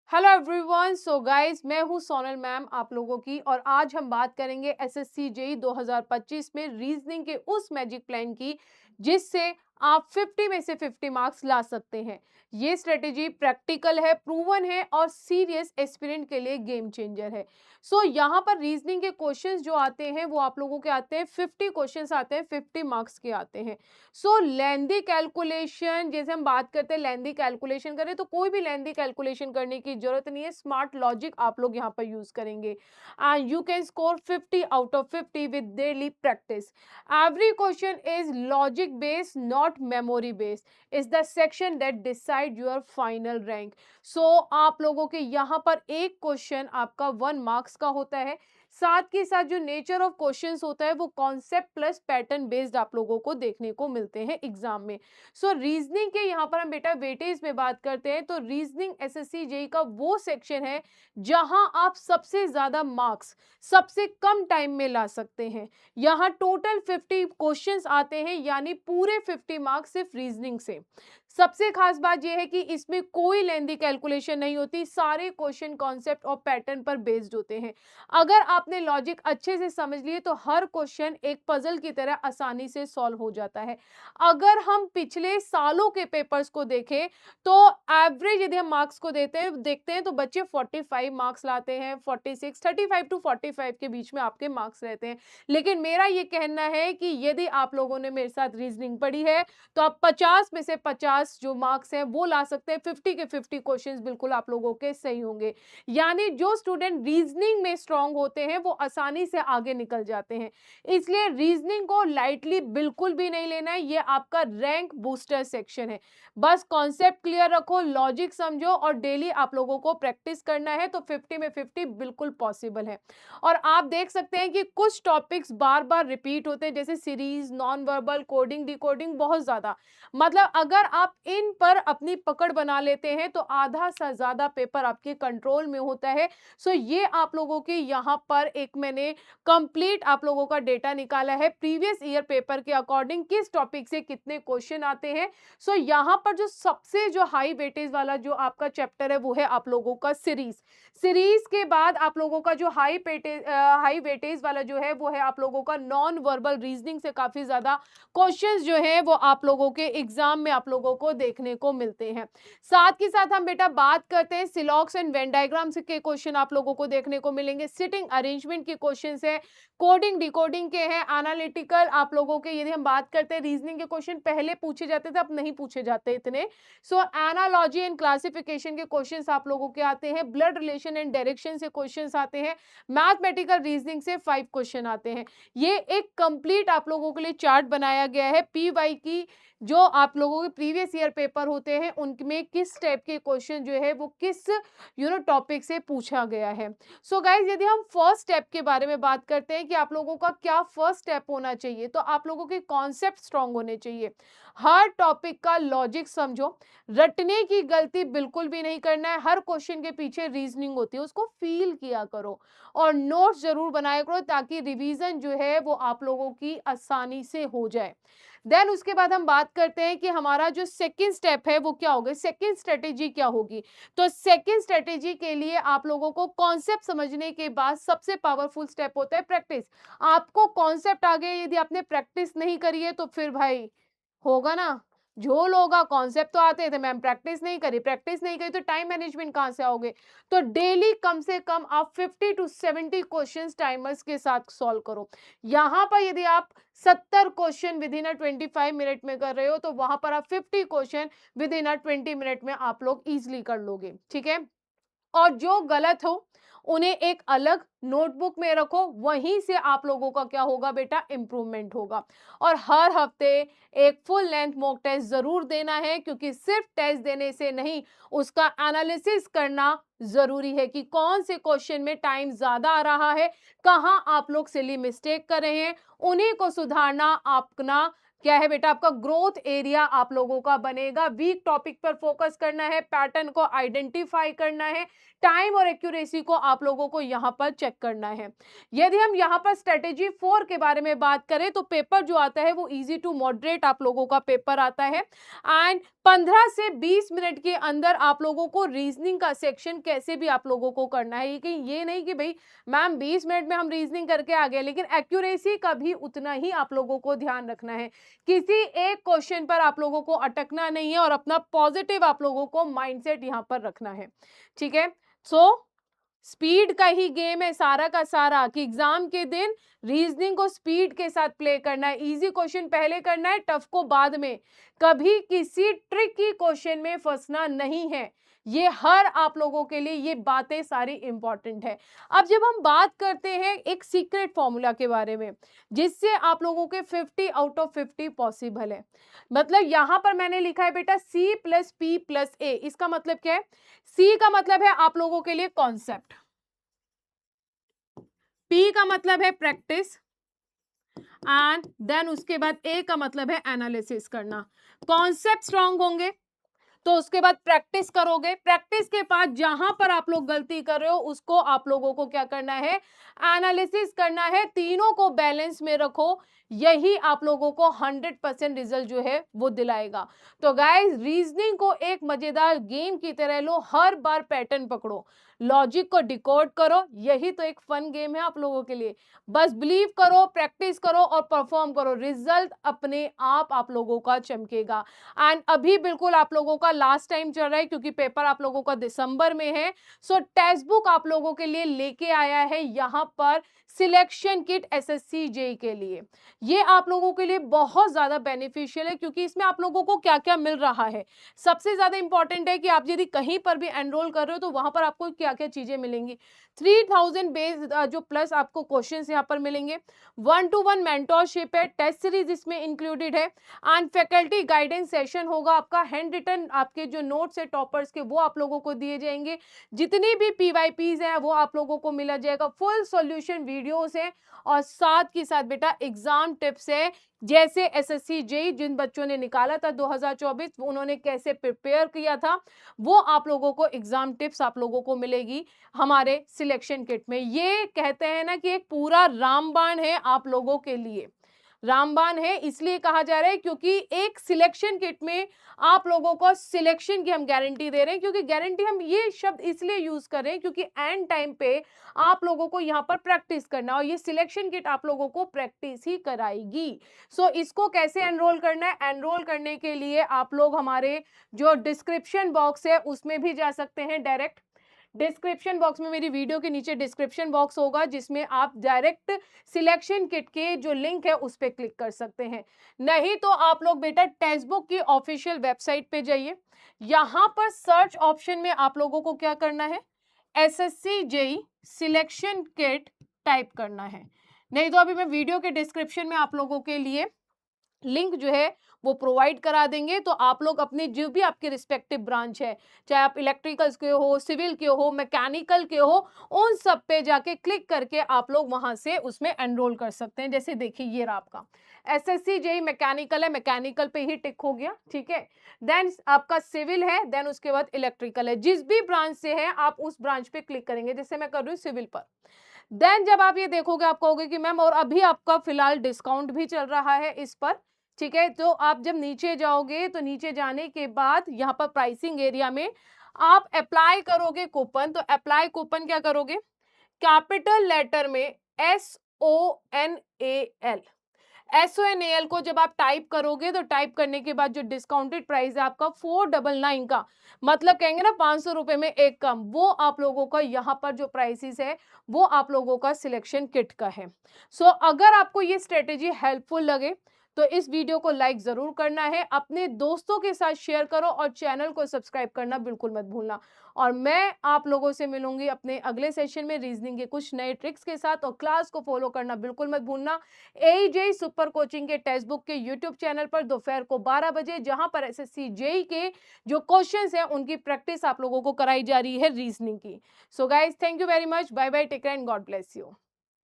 Hello everyone. So guys, मैं हूं Sonal ma'am आप लोगों की, और आज हम बात करेंगे एसएससी जेई 2025 में रीजनिंग के उस मैजिक प्लान की जिससे आप 50 में से 50 मार्क्स ला सकते हैं। ये स्ट्रेटेजी प्रैक्टिकल है, प्रूवन है और सीरियस एस्पिरेंट के लिए गेम चेंजर है। सो यहाँ पर रीजनिंग के क्वेश्चंस जो आते हैं वो आप लोगों के आते हैं 50 क्वेश्चंस आते हैं, 50 मार्क्स के आते हैं। सो लेंदी कैलकुलेशन, जैसे हम बात करते हैं लेंदी कैलकुलेशन करें तो कोई भी लेंदी कैलकुलेशन करने की जरूरत नहीं है। स्मार्ट लॉजिक आप लोग यहाँ पर यूज करेंगे and you can score 50 out of 50 with daily practice. Every question is logic based, not memory based. Is the section that decide your final rank. So आप लोगों के यहाँ पर एक क्वेश्चन आपका 1 मार्क्स का होता है। साथ के साथ जो नेचर ऑफ क्वेश्चंस होता है वो कॉन्सेप्ट प्लस पैटर्न बेस्ड आप लोगों को देखने को मिलते हैं एग्जाम में। सो रीजनिंग के यहाँ पर हम बेटा वेटेज में बात करते हैं तो रीजनिंग एसएससी जेई का वो सेक्शन है जहां आप सबसे ज्यादा मार्क्स सबसे कम टाइम में ला सकते हैं। यहाँ टोटल 50 क्वेश्चंस आते हैं, यानी पूरे 50 मार्क्स सिर्फ रीजनिंग से। सबसे खास बात यह है कि इसमें कोई लेंदी कैलकुलेशन नहीं होती, सारे क्वेश्चन कॉन्सेप्ट और पैटर्न पर बेस्ड होते हैं। अगर आपने लॉजिक अच्छे से समझ लिए तो हर क्वेश्चन एक पजल की तरह आसानी से सॉल्व हो जाता है। अगर हम पिछले सालों के पेपर्स को देखें तो एवरेज यदि हम मार्क्स को देखते हैं तो बच्चे 45 मार्क्स लाते हैं, 46 35 टू 45 के बीच में आपके मार्क्स रहते हैं। लेकिन मेरा ये कहना है कि यदि आप लोगों ने मेरे साथ रीजनिंग पढ़ी है तो आप 50 में से 50 जो मार्क्स हैं वो ला सकते हैं। 50 के 50 क्वेश्चंस बिल्कुल आप लोगों के सही होंगे। यानी जो स्टूडेंट रीजनिंग में स्ट्रांग होते हैं वो आसानी से आगे निकल जाते हैं। इसलिए रीजनिंग को लाइटली बिल्कुल भी नहीं लेना है, ये आपका रैंक बूस्टर सेक्शन है। बस कॉन्सेप्ट क्लियर रखो, लॉजिक समझो और डेली आप लोगों को प्रैक्टिस करना है तो 50 में 50 बिल्कुल पॉसिबल है। और आप देख सकते हैं कि कुछ टॉपिक्स बार बार रिपीट होते हैं, जैसे series, non verbal, coding, decoding, बहुत ज्यादा। मतलब अगर आप इन पर अपनी पकड़ बना लेते हैं तो आधा से ज्यादा पेपर आपके कंट्रोल में होता है। सो ये आप लोगों के यहाँ पर एक मैंने कंप्लीट आप लोगों का डेटा निकाला है प्रीवियस ईयर पेपर के अकॉर्डिंग किस टॉपिक से कितने क्वेश्चन आते हैं। सो यहाँ पर जो सबसे जो हाई वेटेज वाला जो आपका चैप्टर है वो है आप लोगों का सीरीज। सीरीज के बाद आप लोगों का जो हाई वेटेज वाला जो है वो है आप लोगों का नॉन वर्बल रीजनिंग से काफी ज्यादा क्वेश्चंस जो है वो आप लोगों के एग्जाम में आप लोगों को देखने को मिलते हैं। साथ के साथ हम बेटा बात करते हैं सिलॉक्स एंड वेन डायग्राम्स के क्वेश्चन आप लोगों को देखने को मिलेंगे। सिटिंग अरेंजमेंट के क्वेश्चंस है, कोडिंग डिकोडिंग के हैं, एनालिटिकल आप लोगों के यदि हम बात करते हैं रीजनिंग के क्वेश्चन पहले पूछे जाते थे, अब नहीं पूछे जाते इतने। सो एनालॉजी एंड क्लासिफिकेशन के क्वेश्चंस आप लोगों के आते हैं, ब्लड रिलेशन एंड डायरेक्शन से क्वेश्चंस आते हैं, मैथमेटिकल रीजनिंग से 5 क्वेश्चन आते हैं। ये एक कंप्लीट आप लोगों के लिए चार्ट बनाया गया है पीवाई की, जो आप लोगों के प्रीवियस ईयर पेपर होते हैं उनमें किस टाइप के क्वेश्चन जो है वो किस टॉपिक से पूछा गया है। सो गाइज, यदि हम फर्स्ट स्टेप के बारे में बात करते हैं कि आप लोगों का क्या फर्स्ट स्टेप होना चाहिए, तो आप लोगों के कॉन्सेप्ट स्ट्रांग होने चाहिए। हर टॉपिक का लॉजिक समझो, रटने की गलती बिल्कुल भी नहीं करना है। हर क्वेश्चन के पीछे रीजनिंग होती है, उसको फील किया करो और नोट्स जरूर बनाया करो ताकि रिवीजन जो है वो आप लोगों की आसानी से हो जाए। देन उसके बाद हम बात करते हैं कि हमारा जो सेकंड स्टेप है वो क्या होगा, सेकंड स्ट्रेटेजी क्या होगी। तो सेकंड स्ट्रेटेजी के लिए आप लोगों को कॉन्सेप्ट समझने के बाद सबसे पावरफुल स्टेप होता है प्रैक्टिस। आपको कॉन्सेप्ट आ गए, यदि आपने प्रैक्टिस नहीं करी है तो फिर भाई होगा ना झोल होगा। कॉन्सेप्ट तो आते थे मैम, प्रैक्टिस नहीं करी तो टाइम मैनेजमेंट कहां से आओगे। तो डेली कम से कम आप 50 टू 70 क्वेश्चंस टाइमर्स के साथ सॉल्व करो। यहां पर यदि आप 70 question with in a 25 minute में कर रहे हो तो वहां पर आप 50 question with in a 20 minute में आप लोग इजिली कर लोगे, ठीक है। और जो गलत हो उन्हें एक अलग नोटबुक में रखो, वहीं से आप लोगों का क्या होगा बेटा, इंप्रूवमेंट होगा। और हर हफ्ते एक फुल लेंथ मॉक टेस्ट जरूर देना है, क्योंकि सिर्फ टेस्ट देने से नहीं, उसका एनालिसिस करना जरूरी है कि कौन से क्वेश्चन में टाइम ज्यादा आ रहा है, कहां आप लोग सिली मिस्टेक कर रहे हैं, उन्हीं को सुधारना अपना क्या है बेटा, आपका ग्रोथ एरिया आप लोगों का बनेगा। वीक टॉपिक पर फोकस करना है, पैटर्न को आइडेंटिफाई करना है, टाइम और एक्यूरेसी को आप लोगों को यहां पर चेक करना है। यदि हम यहां पर स्ट्रेटेजी 4 के बारे में बात करें तो पेपर जो आता है वो इजी टू मॉडरेट आप लोगों का पेपर आता है एंड 15 से 20 मिनट के अंदर आप लोगों को रीजनिंग का सेक्शन कैसे भी आप लोगों को करना है। ये नहीं कि भाई मैम 20 मिनट में हम रीजनिंग करके आ गए, लेकिन एक्यूरेसी का भी उतना ही आप लोगों को ध्यान रखना है। किसी एक क्वेश्चन पर आप लोगों को अटकना नहीं है और अपना पॉजिटिव आप लोगों को माइंडसेट यहां पर रखना है। ठीक है, सो स्पीड का ही गेम है सारा का सारा, कि एग्जाम के दिन रीजनिंग को स्पीड के साथ प्ले करना है। इजी क्वेश्चन पहले करना है, टफ को बाद में। कभी किसी ट्रिकी क्वेश्चन में फंसना नहीं है। ये हर आप लोगों के लिए ये बातें सारी इंपॉर्टेंट है। अब जब हम बात करते हैं एक सीक्रेट फॉर्मूला के बारे में जिससे आप लोगों के 50 आउट ऑफ 50 पॉसिबल है, मतलब यहां पर मैंने लिखा है बेटा C plus P plus A। इसका मतलब क्या है? C का मतलब है आप लोगों के लिए कॉन्सेप्ट, P का मतलब है प्रैक्टिस एंड देन उसके बाद A का मतलब है एनालिसिस करना। कॉन्सेप्ट स्ट्रांग होंगे तो उसके बाद प्रैक्टिस करोगे, प्रैक्टिस के बाद जहां पर आप लोग गलती कर रहे हो उसको आप लोगों को क्या करना है? एनालिसिस करना है। तीनों को बैलेंस में रखो, यही आप लोगों को 100% रिजल्ट जो है वो दिलाएगा। तो गाइस, रीजनिंग को एक मजेदार गेम की तरह लो, हर बार पैटर्न पकड़ो, लॉजिक को डिकोड करो, यही तो एक फन गेम है आप लोगों के लिए। बस बिलीव करो, प्रैक्टिस करो और परफॉर्म करो, रिजल्ट अपने आप लोगों का चमकेगा। एंड अभी बिल्कुल आप लोगों का लास्ट टाइम चल रहा है क्योंकि पेपर आप लोगों का दिसंबर में है। सो टेक्स्ट बुक आप लोगों के लिए लेके आया है यहां पर सिलेक्शन किट एसएससी जेई के लिए। ये आप लोगों के लिए बहुत ज्यादा बेनिफिशियल है क्योंकि इसमें आप लोगों को क्या क्या मिल रहा है। सबसे ज्यादा इंपॉर्टेंट है कि आप यदि कहीं पर भी एनरोल कर रहे हो तो वहां पर आपको क्या क्या चीजें मिलेंगी। 3000 बेस्ड जो प्लस आपको क्वेश्चंस यहाँ पर मिलेंगे, 1-to-1 मेंटोरशिप है, टेस्ट सीरीज इसमें इंक्लूडेड है एंड फैकल्टी गाइडेंस सेशन होगा। आपका हैंड रिटन आपके जो नोट्स है टॉपर्स के वो आप लोगों को दिए जाएंगे। जितनी भी पीवाईपीज हैं वो आप लोगों को मिला जाएगा। फुल सॉल्यूशन वीडियोस है और साथ के साथ बेटा एग्जाम टिप्स है, जैसे एसएससी जेई जिन बच्चों ने निकाला था 2024 उन्होंने कैसे प्रिपेयर किया था, वो आप लोगों को एग्जाम टिप्स आप लोगों को मिलेगी हमारे सिलेक्शन किट में। ये कहते हैं ना कि एक पूरा रामबाण है आप लोगों के लिए। रामबाण है इसलिए कहा जा रहा है क्योंकि एक सिलेक्शन किट में आप लोगों को सिलेक्शन की हम गारंटी दे रहे हैं। क्योंकि गारंटी हम ये शब्द इसलिए यूज कर रहे हैं क्योंकि एंड टाइम पे आप लोगों को यहाँ पर प्रैक्टिस करना और ये सिलेक्शन किट आप लोगों को प्रैक्टिस ही कराएगी। सो इसको कैसे एनरोल करना है? एनरोल करने के लिए आप लोग हमारे जो डिस्क्रिप्शन बॉक्स है उसमें भी जा सकते हैं डायरेक्ट। डिस्क्रिप्शन बॉक्स में मेरी वीडियो के नीचे डिस्क्रिप्शन बॉक्स होगा जिसमें आप डायरेक्ट सिलेक्शन किट के जो लिंक है उस पर क्लिक कर सकते हैं। नहीं तो आप लोग बेटा टेक्स्ट बुक की ऑफिशियल वेबसाइट पे जाइए, यहां पर सर्च ऑप्शन में आप लोगों को क्या करना है? SSC JE selection kit type करना है। नहीं तो अभी मैं वीडियो के डिस्क्रिप्शन में आप लोगों के लिए लिंक जो है वो प्रोवाइड करा देंगे। तो आप लोग अपने जो भी आपके रिस्पेक्टिव ब्रांच है, चाहे आप इलेक्ट्रिकल्स के हो, सिविल के हो, मैकेनिकल के हो, उन सब पे जाके क्लिक करके आप लोग वहां से उसमें एनरोल कर सकते हैं। जैसे देखिए ये रहा आपका एसएससी जेई मैकेनिकल है, मैकेनिकल पे ही टिक हो गया, ठीक है। देन आपका सिविल है, देन उसके बाद इलेक्ट्रिकल है। जिस भी ब्रांच से है आप उस ब्रांच पे क्लिक करेंगे, जैसे मैं कर रही हूँ सिविल पर। देन जब आप ये देखोगे आप कहोगे कि मैम और अभी आपका फिलहाल डिस्काउंट भी चल रहा है इस पर, ठीक है। तो आप जब नीचे जाओगे तो नीचे जाने के बाद यहाँ पर प्राइसिंग एरिया में आप अप्लाई करोगे कूपन। तो अप्लाई कूपन क्या करोगे? कैपिटल लेटर में SONAL, SONAL को जब आप टाइप करोगे तो टाइप करने के बाद जो डिस्काउंटेड प्राइस है आपका 499 का, मतलब कहेंगे ना 500 रुपए में एक कम, वो आप लोगों का यहाँ पर जो प्राइसेस है वो आप लोगों का सिलेक्शन किट का है। सो अगर आपको ये स्ट्रेटेजी हेल्पफुल लगे तो इस वीडियो को लाइक जरूर करना है, अपने दोस्तों के साथ शेयर करो और चैनल को सब्सक्राइब करना बिल्कुल मत भूलना। और मैं आप लोगों से मिलूंगी अपने अगले सेशन में रीजनिंग के कुछ नए ट्रिक्स के साथ, और क्लास को फॉलो करना बिल्कुल मत भूलना एजेई सुपर कोचिंग के टेक्स्ट बुक के यूट्यूब चैनल पर दोपहर को 12 बजे, जहां पर एसएससी जेई के जो क्वेश्चंस हैं उनकी प्रैक्टिस आप लोगों को कराई जा रही है रीजनिंग की। So guys, thank you very much, bye bye, take care and God bless you.